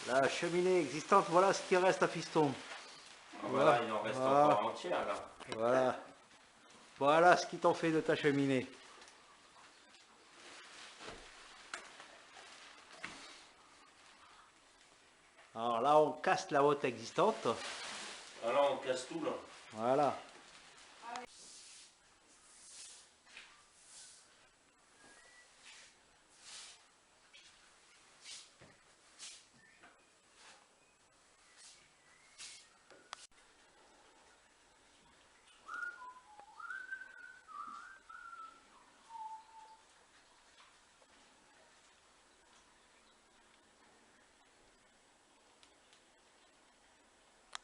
La cheminée existante, voilà ce qui reste à fiston. Voilà, il en reste encore entière là. Voilà. Voilà ce qui t'en fait de ta cheminée. Alors là, on casse la hotte existante. Alors on casse tout là. Voilà.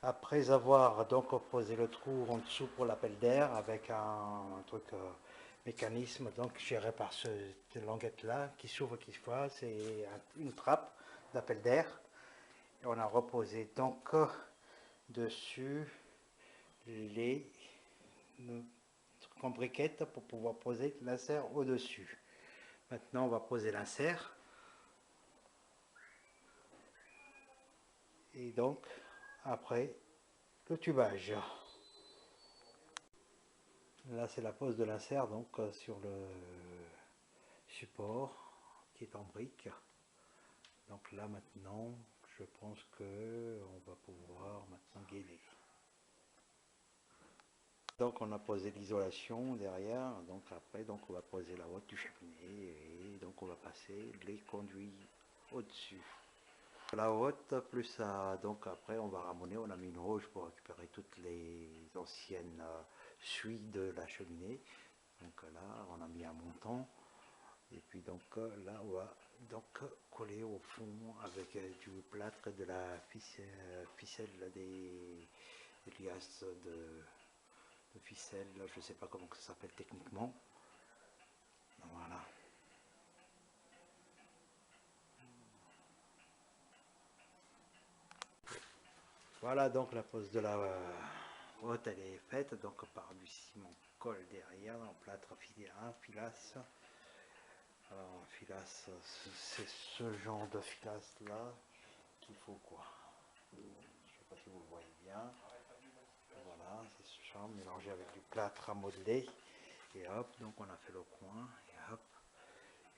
Après avoir donc posé le trou en dessous pour l'appel d'air avec un truc mécanisme donc géré par cette languette là qui s'ouvre qui se voit, c'est une trappe d'appel d'air. Et on a reposé donc dessus les trucs en briquette pour pouvoir poser l'insert au dessus. Maintenant on va poser l'insert et donc après le tubage. Là c'est la pose de l'insert donc sur le support qui est en brique. Donc là maintenant je pense que on va pouvoir maintenant gainer. Donc on a posé l'isolation derrière, donc après donc on va poser la hotte du cheminée et donc on va passer les conduits au-dessus. La hotte plus ça, donc après on va ramoner, on a mis une roche pour récupérer toutes les anciennes suies de la cheminée. Donc là on a mis un montant et puis donc là on va donc coller au fond avec du plâtre et de la ficelle des liasses de ficelle, je ne sais pas comment ça s'appelle techniquement. Voilà. Voilà donc la pose de la hotte elle est faite donc par du ciment colle derrière en plâtre filasse. Alors filasse c'est ce genre de filasse là qu'il faut quoi. Je ne sais pas si vous voyez bien. Voilà, c'est ce genre mélangé avec du plâtre à modeler. Et hop, donc on a fait le coin et hop.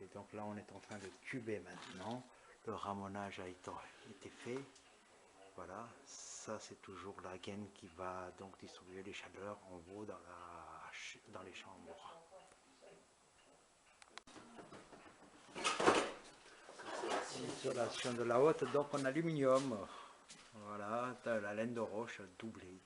Et donc là on est en train de tuber maintenant. Le ramonage a été fait. Voilà, ça c'est toujours la gaine qui va donc distribuer les chaleurs en haut dans les chambres. L'isolation de la haute donc en aluminium. Voilà, la laine de roche doublée.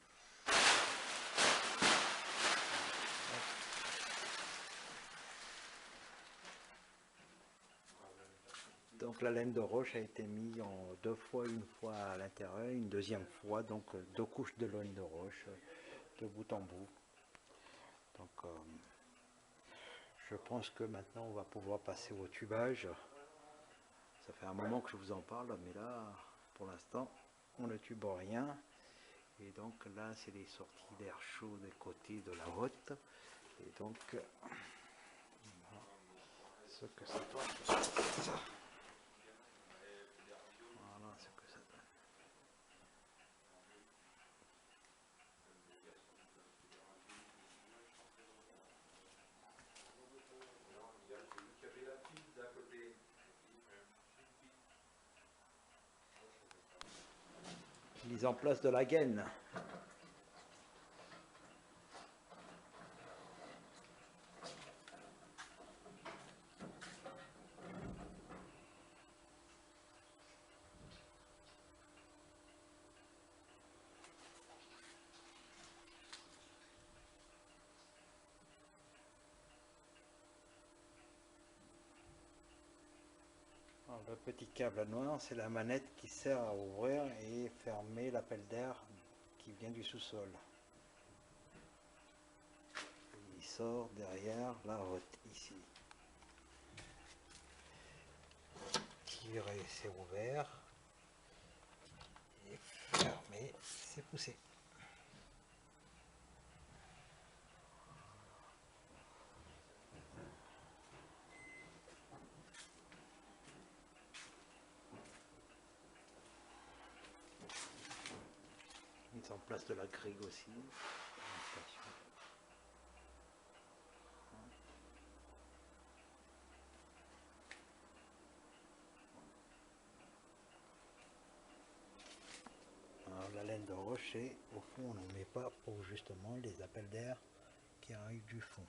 Donc la laine de roche a été mise en deux fois, une fois à l'intérieur, une deuxième fois, donc deux couches de laine de roche de bout en bout. Donc je pense que maintenant on va pouvoir passer au tubage. Ça fait un moment que je vous en parle, mais là pour l'instant on ne tube rien. Et donc là c'est les sorties d'air chaud des côtés de la hotte. Et donc ce que ça donne. Voilà ce que ça donne. Mise en place de la gaine. Alors, le petit câble noir, c'est la manette qui sert à ouvrir et fermer l'appel d'air qui vient du sous-sol. Il sort derrière la hotte ici. Tirer, c'est ouvert. Et fermer, c'est poussé. mettre en place de la grille aussi. Alors, la laine de rocher, au fond, on n'en met pas pour justement les appels d'air qui arrivent du fond.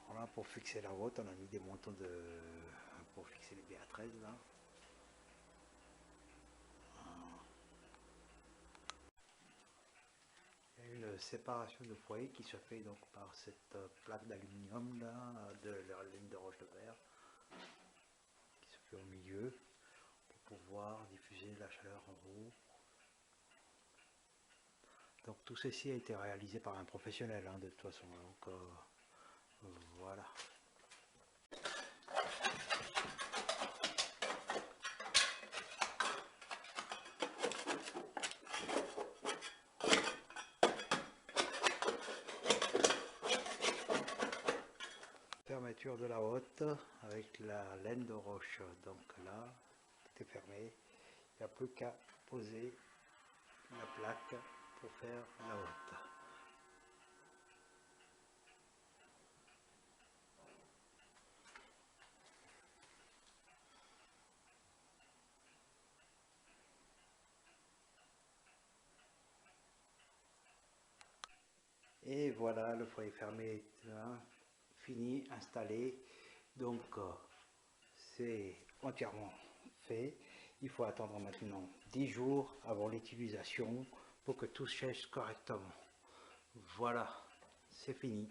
Voilà, pour fixer la route, on a mis des montants pour fixer les BA13 là. Il y a une séparation de foyer qui se fait donc par cette plaque d'aluminium là, de la ligne de roche de verre, qui se fait au milieu pour pouvoir diffuser la chaleur en haut. Donc tout ceci a été réalisé par un professionnel hein, de toute façon. Donc voilà. Fermeture de la hotte avec la laine de roche. Donc là, tout est fermé. Il n'y a plus qu'à poser la plaque pour faire la hotte. Et voilà, le foyer fermé est fini, installé. Donc c'est entièrement fait. Il faut attendre maintenant 10 jours avant l'utilisation pour que tout sèche correctement. Voilà, c'est fini.